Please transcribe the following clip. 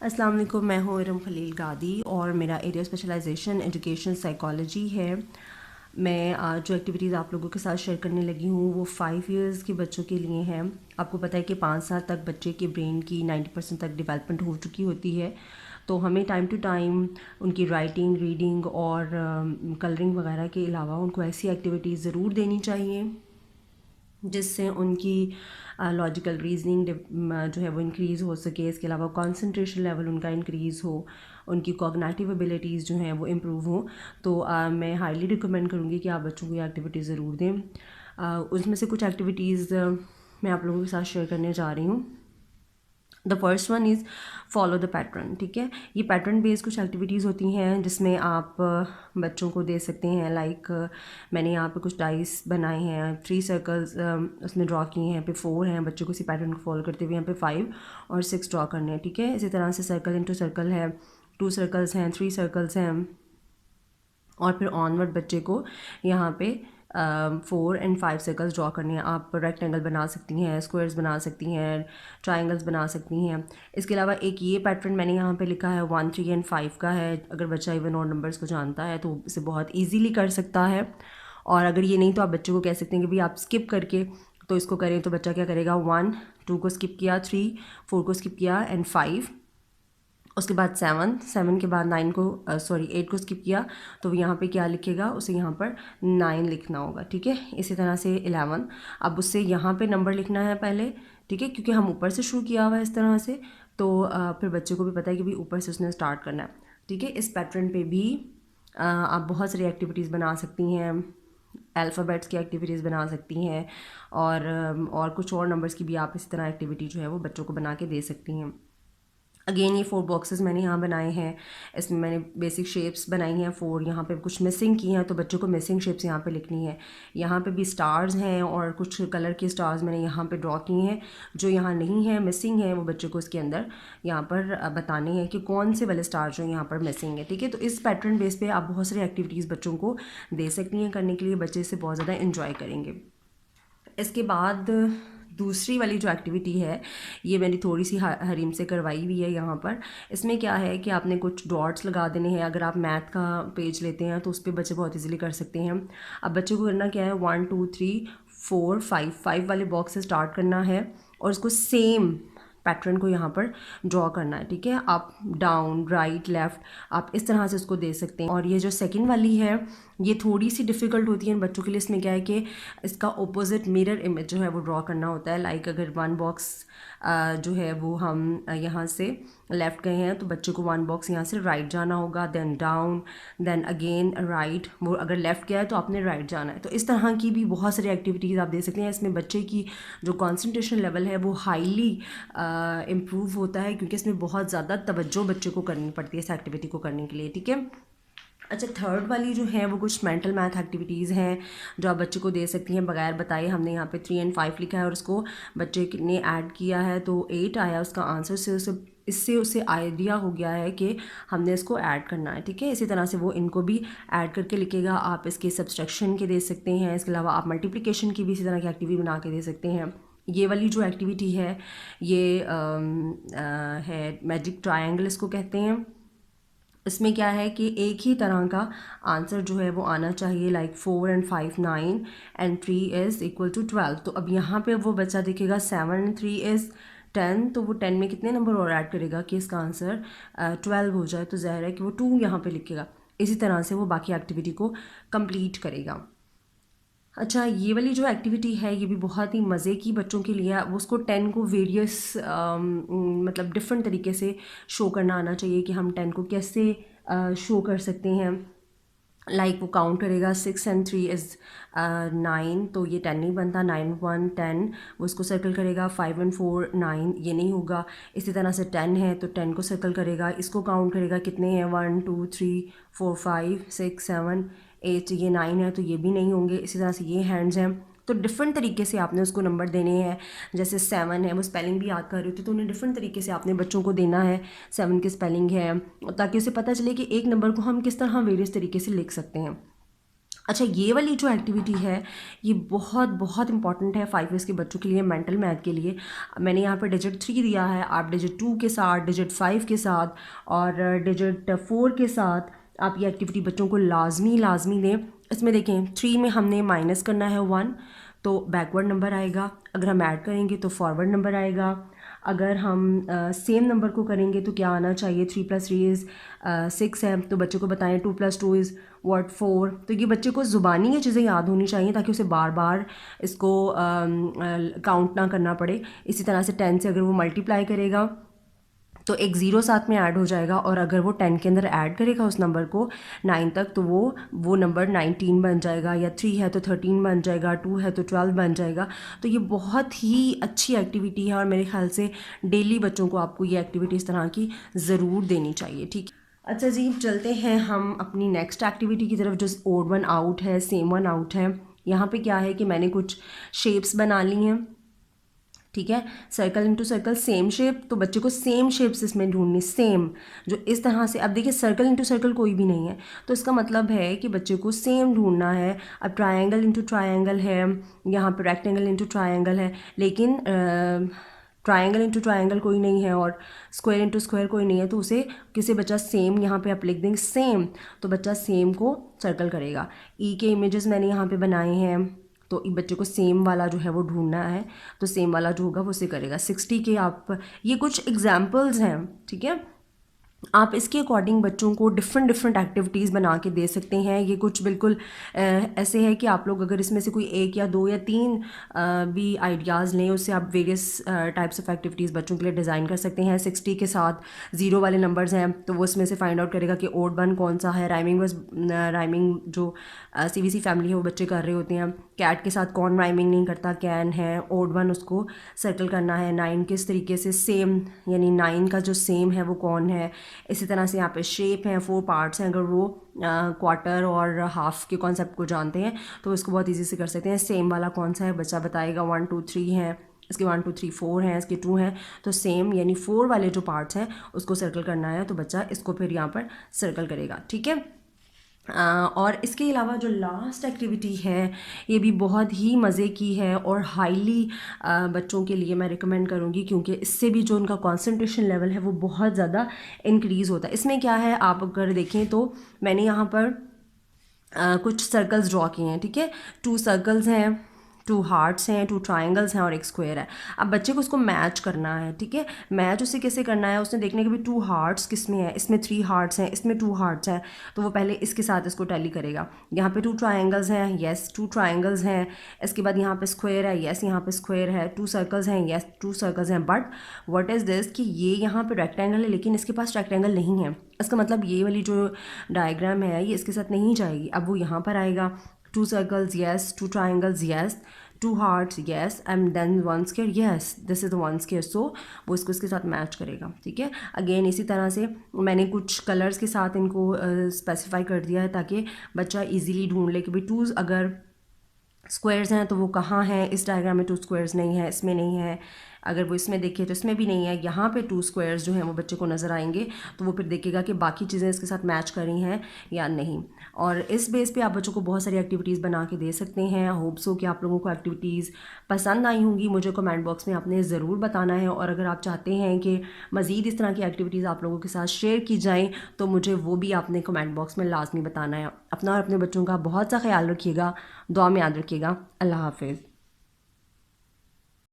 अस्सलाम वालेकुम, मैं हूँ इरम खलील गादी और मेरा एरिया स्पेशलाइजेशन एजुकेशन साइकोलॉजी है। मैं आज जो एक्टिविटीज़ आप लोगों के साथ शेयर करने लगी हूँ वो 5 इयर्स के बच्चों के लिए हैं। आपको पता है कि 5 साल तक बच्चे के ब्रेन की 90% तक डेवलपमेंट हो चुकी होती है, तो हमें टाइम टू टाइम उनकी राइटिंग, रीडिंग और कलरिंग वगैरह के अलावा उनको ऐसी एक्टिविटीज़ ज़रूर देनी चाहिए जिससे उनकी लॉजिकल रीजनिंग जो है वो इंक्रीज़ हो सके। इसके अलावा कंसंट्रेशन लेवल उनका इंक्रीज़ हो, उनकी कॉग्निटिव एबिलिटीज़ जो हैं वो इम्प्रूव हो। तो मैं हाईली रिकमेंड करूँगी कि आप बच्चों को ये एक्टिविटीज़ ज़रूर दें। उसमें से कुछ एक्टिविटीज़ मैं आप लोगों के साथ शेयर करने जा रही हूँ। The first one is follow the pattern. ठीक है, ये पैटर्न बेस्ड कुछ एक्टिविटीज़ होती हैं जिसमें आप बच्चों को दे सकते हैं। लाइक मैंने यहाँ पे कुछ डाइस बनाए हैं, 3 सर्कल्स उसमें ड्रॉ किए हैं, यहाँ पे 4 हैं। बच्चों को इसी पैटर्न को फॉलो करते हुए यहाँ पे 5 और 6 ड्रॉ करने हैं। ठीक है, इसी तरह से सर्कल इंटू सर्कल है, 2 सर्कल्स हैं, 3 सर्कल्स हैं और फिर ऑनवर्ड बच्चे को यहाँ पे 4 एंड 5 सर्कल्स ड्रॉ करने हैं। आप रेक्टेंगल बना सकती हैं, स्क्वायर्स बना सकती हैं, ट्राइंगल्स बना सकती हैं। इसके अलावा एक ये पैटर्न मैंने यहाँ पे लिखा है 1, 3 एंड 5 का है। अगर बच्चा इवन और नंबर्स को जानता है तो इसे बहुत ईजीली कर सकता है। और अगर ये नहीं तो आप बच्चों को कह सकते हैं कि भाई आप स्किप करके तो इसको करें। तो बच्चा क्या करेगा, 1, 2 को स्किप किया, 3, 4 को स्किप किया एंड 5, उसके बाद 7 के बाद 8 को स्किप किया। तो यहाँ पे क्या लिखेगा, उसे यहाँ पर 9 लिखना होगा। ठीक है, इसी तरह से 11, अब उससे यहाँ पे नंबर लिखना है पहले। ठीक है, क्योंकि हम ऊपर से शुरू किया हुआ है इस तरह से, तो फिर बच्चे को भी पता है कि भाई ऊपर से उसने स्टार्ट करना है। ठीक है, इस पैटर्न पे भी आप बहुत सारी एक्टिविटीज़ बना सकती हैं। अल्फ़ाबेट्स की एक्टिविटीज़ बना सकती हैं और कुछ और नंबर्स की भी आप इस तरह एक्टिविटी जो है वो बच्चों को बना के दे सकती हैं। अगेन ये 4 बॉक्सेस मैंने यहाँ बनाए हैं। इसमें मैंने बेसिक शेप्स बनाई हैं 4। यहाँ पे कुछ मिसिंग की हैं तो बच्चों को मिसिंग शेप्स यहाँ पे लिखनी है। यहाँ पे भी स्टार्स हैं और कुछ कलर के स्टार्स मैंने यहाँ पे ड्रॉ किए हैं। जो यहाँ नहीं है, मिसिंग है, वो बच्चों को इसके अंदर यहाँ पर बताने हैं कि कौन से वाले स्टार जो यहाँ पर मिसिंग है। ठीक है, तो इस पैटर्न बेस पे आप बहुत सारी एक्टिविटीज़ बच्चों को दे सकती हैं करने के लिए। बच्चे इसे बहुत ज़्यादा इन्जॉय करेंगे। इसके बाद दूसरी वाली जो एक्टिविटी है ये मैंने थोड़ी सी हरीम से करवाई हुई है यहाँ पर। इसमें क्या है कि आपने कुछ डॉट्स लगा देने हैं। अगर आप मैथ का पेज लेते हैं तो उस पर बच्चे बहुत इजीली कर सकते हैं। अब बच्चे को करना क्या है, 1, 2, 3, 4, 5 वाले बॉक्स से स्टार्ट करना है और उसको सेम पैटर्न को यहाँ पर ड्रॉ करना है। ठीक है, अप, डाउन, राइट, लेफ़्ट, आप इस तरह से इसको दे सकते हैं। और ये जो सेकंड वाली है ये थोड़ी सी डिफ़िकल्ट होती है इन बच्चों के लिए। इसमें क्या है कि इसका ऑपोजिट मिरर इमेज जो है वो ड्रॉ करना होता है। लाइक अगर 1 बॉक्स जो है वो हम यहाँ से लेफ़्ट गए हैं तो बच्चे को 1 बॉक्स यहाँ से राइट जाना होगा, then down, then again right. वो अगर लेफ़्ट गया है तो आपने राइट जाना है। तो इस तरह की भी बहुत सारी एक्टिविटीज़ आप दे सकते हैं। इसमें बच्चे की जो कॉन्सेंट्रेशन लेवल है वो हाईली इम्प्रूव होता है क्योंकि इसमें बहुत ज़्यादा तवज्जो बच्चे को करनी पड़ती है इस एक्टिविटी को करने के लिए। ठीक है, अच्छा, थर्ड वाली जो है वो कुछ मेंटल मैथ एक्टिविटीज़ हैं जो आप बच्चे को दे सकती हैं बगैर बताए। हमने यहाँ पे 3 एंड 5 लिखा है और उसको बच्चे ने ऐड किया है तो 8 आया उसका आंसर। से इससे उसे आइडिया हो गया है कि हमने इसको ऐड करना है। ठीक है, इसी तरह से वो इनको भी ऐड करके लिखेगा। आप इसके सब्सट्रैक्शन के दे सकते हैं। इसके अलावा आप मल्टीप्लिकेशन की भी इसी तरह की एक्टिविटी बना के दे सकते हैं। ये वाली जो एक्टिविटी है ये है मैजिक ट्रायंगल इसको कहते हैं। इसमें क्या है कि एक ही तरह का आंसर जो है वो आना चाहिए। Like 4 and 5 9 and 3 is equal to 12। तो अब यहाँ पे वो बच्चा देखेगा 7 एंड 3 इज़ 10, तो वो 10 में कितने नंबर और ऐड करेगा कि इसका आंसर 12 हो जाए। तो ज़ाहिर है कि वो 2 यहाँ पे लिखेगा। इसी तरह से वो बाकी एक्टिविटी को कंप्लीट करेगा। अच्छा, ये वाली जो एक्टिविटी है ये भी बहुत ही मज़े की बच्चों के लिए है। वो उसको 10 को वेरियस मतलब डिफरेंट तरीके से शो करना आना चाहिए कि हम 10 को कैसे शो कर सकते हैं। लाइक वो काउंट करेगा 6 एंड 3 इज़ 9, तो ये 10 नहीं बनता। 9 1 10, वो उसको सर्कल करेगा। 5 एंड 4 9, ये नहीं होगा। इसी तरह से 10 है तो 10 को सर्कल करेगा, इसको काउंट करेगा कितने हैं, 1 2 3 4 5 6 7 8, ये 9 है तो ये भी नहीं होंगे। इसी तरह से ये हैंड्स हैं। तो डिफरेंट तरीके से आपने उसको नंबर देने हैं। जैसे 7 है, वो स्पेलिंग भी याद कर रही होती तो उन्हें डिफरेंट तरीके से आपने बच्चों को देना है 7 की स्पेलिंग है, ताकि उसे पता चले कि एक नंबर को हम किस तरह वेरियस तरीके से लिख सकते हैं। अच्छा, ये वाली जो एक्टिविटी है ये बहुत बहुत इंपॉर्टेंट है 5 ईयर्स के बच्चों के लिए, मेंटल मैथ के लिए। मैंने यहाँ पर डिजिट 3 दिया है, आप डिजिट 2 के साथ, डिजिट 5 के साथ और डिजिट 4 के साथ आप ये एक्टिविटी बच्चों को लाजमी दें। इसमें देखें 3 में हमने माइनस करना है 1, तो बैकवर्ड नंबर आएगा। अगर हम ऐड करेंगे तो फॉरवर्ड नंबर आएगा। अगर हम सेम नंबर को करेंगे तो क्या आना चाहिए, 3 + 3 इज़ 6 है, तो बच्चे को बताएं 2 + 2 इज़ व्हाट 4। तो ये बच्चे को ज़ुबानी ये चीज़ें याद होनी चाहिए ताकि उसे बार बार इसको काउंट ना करना पड़े। इसी तरह से 10 से अगर वो मल्टीप्लाई करेगा तो एक 0 साथ में ऐड हो जाएगा, और अगर वो 10 के अंदर ऐड करेगा उस नंबर को 9 तक तो वो नंबर 19 बन जाएगा, या 3 है तो 13 बन जाएगा, 2 है तो 12 बन जाएगा। तो ये बहुत ही अच्छी एक्टिविटी है और मेरे ख्याल से डेली बच्चों को आपको ये एक्टिविटी इस तरह की ज़रूर देनी चाहिए। ठीक है, अच्छा जी, चलते हैं हम अपनी नेक्स्ट एक्टिविटी की तरफ, जो ओड वन आउट है, सेम वन आउट है। यहाँ पे क्या है कि मैंने कुछ शेप्स बना ली हैं, ठीक है, circle into circle same shape, तो बच्चे को सेम शेप्स इसमें ढूंढनी, सेम जो इस तरह से। अब देखिए सर्कल इनटू सर्कल कोई भी नहीं है, तो इसका मतलब है कि बच्चे को सेम ढूंढना है। अब ट्रायंगल इनटू ट्रायंगल है, यहाँ पे रेक्टेंगल इनटू ट्रायंगल है, लेकिन ट्रायंगल इनटू ट्रायंगल कोई नहीं है और स्क्वायर इनटू स्क्वायर कोई नहीं है, तो उसे किसी बच्चा सेम, यहाँ पे आप लिख देंगे सेम, तो बच्चा सेम को सर्कल करेगा। ई के इमेजेस मैंने यहाँ पे बनाए हैं, तो बच्चे को सेम वाला जो है वो ढूंढना है, तो सेम वाला जो होगा वो उसे करेगा। 60 के आप, ये कुछ एग्जाम्पल्स हैं, ठीक है, आप इसके अकॉर्डिंग बच्चों को डिफरेंट एक्टिविटीज़ बना के दे सकते हैं। ये कुछ बिल्कुल ऐसे है कि आप लोग अगर इसमें से कोई 1 या 2 या 3 भी आइडियाज़ लें, उससे आप वेरियस टाइप्स ऑफ एक्टिविटीज़ बच्चों के लिए डिज़ाइन कर सकते हैं। 60 के साथ 0 वाले नंबर्स हैं, तो वो उसमें से फाइंड आउट करेगा कि ओड वन कौन सा है। राइमिंग जो CBC फैमिली है वो बच्चे कर रहे होते हैं। कैट के साथ कौन राइमिंग नहीं करता, कैन है, ओड वन उसको सर्कल करना है। 9 किस तरीके से सेम, यानी 9 का जो सेम है वो कौन है। इसी तरह से यहाँ पे शेप हैं, 4 पार्ट्स हैं, अगर वो क्वार्टर और हाफ के कॉन्सेप्ट को जानते हैं तो इसको बहुत इजी से कर सकते हैं। सेम वाला कौन सा है बच्चा बताएगा, 1 2 3 है, इसके 1 2 3 4 हैं, इसके 2 हैं, तो सेम यानी 4 वाले जो पार्ट्स हैं उसको सर्कल करना है, तो बच्चा इसको फिर यहाँ पर सर्कल करेगा, ठीक है। और इसके अलावा जो लास्ट एक्टिविटी है ये भी बहुत ही मज़े की है और हाईली बच्चों के लिए मैं रिकमेंड करूँगी, क्योंकि इससे भी जो उनका कंसंट्रेशन लेवल है वो बहुत ज़्यादा इंक्रीज़ होता है। इसमें क्या है, आप अगर देखें तो मैंने यहाँ पर कुछ सर्कल्स ड्रॉ किए हैं, ठीक है, 2 सर्कल्स हैं, 2 हार्ट्स हैं, 2 ट्राइंगल्स हैं और एक स्क्वायर है। अब बच्चे को उसको मैच करना है, ठीक है। मैच उसे कैसे करना है, उसने देखने के भी 2 हार्ट्स किस में है, इसमें 3 हार्ट्स हैं, इसमें 2 हार्ट्स हैं, तो वो पहले इसके साथ इसको टैली करेगा। यहाँ पे 2 ट्राइंगल्स हैं, येस 2 ट्राइंगल्स हैं, इसके बाद यहाँ पे स्क्वायर है, येस यहाँ पे स्क्वायर है, 2 सर्कल्स हैं, येस 2 सर्कल्स हैं। बट व्हाट इज़ दिस कि ये यहाँ पे रेक्टेंगल है लेकिन इसके पास रेक्टेंगल नहीं है, इसका मतलब ये वाली जो डायग्राम है ये इसके साथ नहीं जाएगी। अब वो यहाँ पर आएगा, 2 circles yes, 2 triangles yes, 2 hearts yes, and then 1 square yes, this is the 1 square, so वो इसको इसके साथ मैच करेगा, ठीक है। अगेन इसी तरह से मैंने कुछ कलर्स के साथ इनको स्पेसिफाई कर दिया है ताकि बच्चा इजीली ढूंढ ले कि भाई 2 अगर स्क्वायर्स हैं तो वो कहाँ हैं, इस डायग्राम में 2 स्क्वायर्स नहीं है, इसमें नहीं है, अगर वो इसमें देखे तो इसमें भी नहीं है, यहाँ पे 2 स्क्वायर्स जो हैं वो बच्चे को नज़र आएंगे, तो वो फिर देखेगा कि बाकी चीज़ें इसके साथ मैच कर रही हैं या नहीं। और इस बेस पे आप बच्चों को बहुत सारी एक्टिविटीज़ बना के दे सकते हैं। होप सो कि आप लोगों को एक्टिविटीज़ पसंद आई होंगी, मुझे कमेंट बॉक्स में आपने ज़रूर बताना है। और अगर आप चाहते हैं कि मज़ीद इस तरह की एक्टिविटीज़ आप लोगों के साथ शेयर की जाएँ तो मुझे वो भी आपने कमेंट बॉक्स में लाजमी बताना है। अपना और अपने बच्चों का बहुत सा ख्याल रखिएगा, दुआ में याद रखिएगा। अल्लाह हाफिज़।